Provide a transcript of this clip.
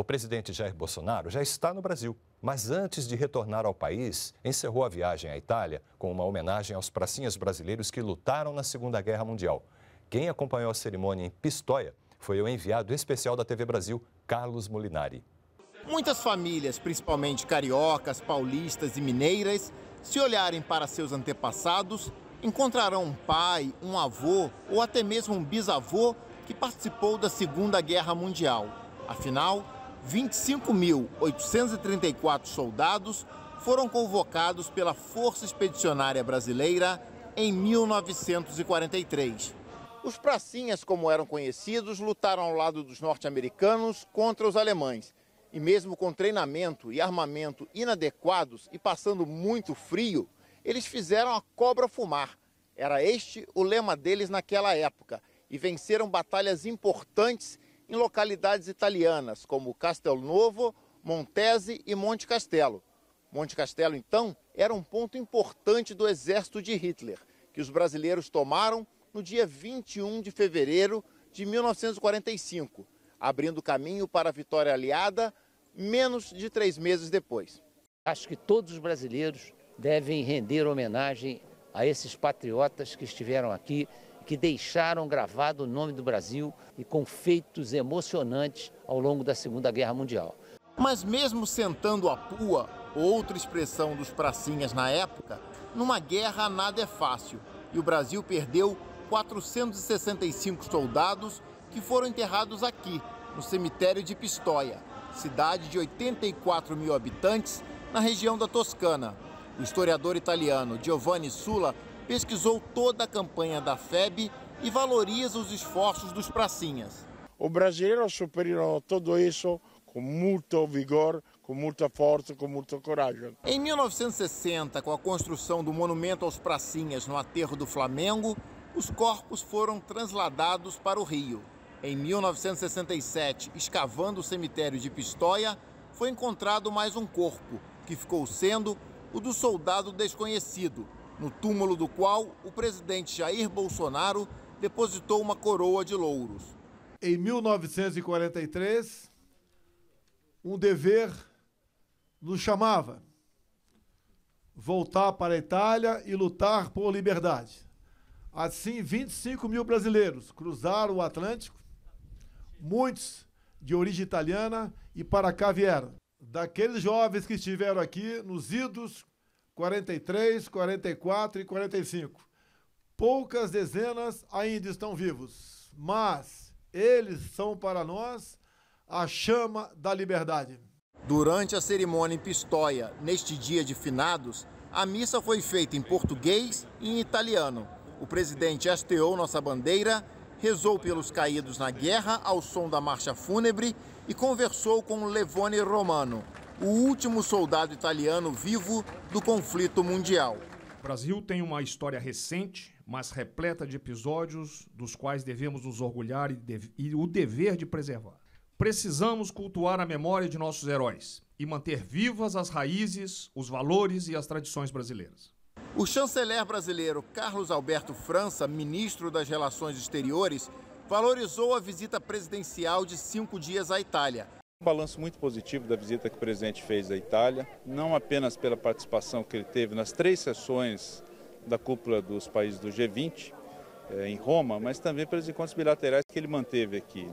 O presidente Jair Bolsonaro já está no Brasil, mas antes de retornar ao país, encerrou a viagem à Itália com uma homenagem aos pracinhas brasileiros que lutaram na Segunda Guerra Mundial. Quem acompanhou a cerimônia em Pistoia foi o enviado especial da TV Brasil, Carlos Molinari. Muitas famílias, principalmente cariocas, paulistas e mineiras, se olharem para seus antepassados, encontrarão um pai, um avô ou até mesmo um bisavô que participou da Segunda Guerra Mundial. Afinal, 25.834 soldados foram convocados pela Força Expedicionária Brasileira em 1943. Os pracinhas, como eram conhecidos, lutaram ao lado dos norte-americanos contra os alemães. E mesmo com treinamento e armamento inadequados e passando muito frio, eles fizeram a cobra fumar. Era este o lema deles naquela época. E venceram batalhas importantes em localidades italianas, como Castelnuovo, Montese e Monte Castelo. Monte Castelo, então, era um ponto importante do exército de Hitler, que os brasileiros tomaram no dia 21 de fevereiro de 1945, abrindo caminho para a vitória aliada menos de 3 meses depois. Acho que todos os brasileiros devem render homenagem a esses patriotas que estiveram aqui, que deixaram gravado o nome do Brasil e com feitos emocionantes ao longo da Segunda Guerra Mundial. Mas mesmo sentando a pua, outra expressão dos pracinhas na época, numa guerra nada é fácil. E o Brasil perdeu 465 soldados que foram enterrados aqui, no cemitério de Pistoia, cidade de 84 mil habitantes na região da Toscana. O historiador italiano Giovanni Sulla pesquisou toda a campanha da FEB e valoriza os esforços dos pracinhas. Os brasileiros superaram tudo isso com muito vigor, com muita força, com muita coragem. Em 1960, com a construção do monumento aos pracinhas no aterro do Flamengo, os corpos foram transladados para o Rio. Em 1967, escavando o cemitério de Pistoia, foi encontrado mais um corpo, que ficou sendo o do soldado desconhecido, no túmulo do qual o presidente Jair Bolsonaro depositou uma coroa de louros. Em 1943, um dever nos chamava: voltar para a Itália e lutar por liberdade. Assim, 25 mil brasileiros cruzaram o Atlântico, muitos de origem italiana, e para cá vieram. Daqueles jovens que estiveram aqui nos idos 43, 44 e 45. Poucas dezenas ainda estão vivos, mas eles são para nós a chama da liberdade. Durante a cerimônia em Pistoia, neste dia de finados, a missa foi feita em português e em italiano. O presidente hasteou nossa bandeira, rezou pelos caídos na guerra ao som da marcha fúnebre e conversou com Levone Romano, o último soldado italiano vivo do conflito mundial. O Brasil tem uma história recente, mas repleta de episódios dos quais devemos nos orgulhar e o dever de preservar. Precisamos cultuar a memória de nossos heróis e manter vivas as raízes, os valores e as tradições brasileiras. O chanceler brasileiro Carlos Alberto França, ministro das Relações Exteriores, valorizou a visita presidencial de 5 dias à Itália. Um balanço muito positivo da visita que o presidente fez à Itália, não apenas pela participação que ele teve nas 3 sessões da cúpula dos países do G20 em Roma, mas também pelos encontros bilaterais que ele manteve aqui.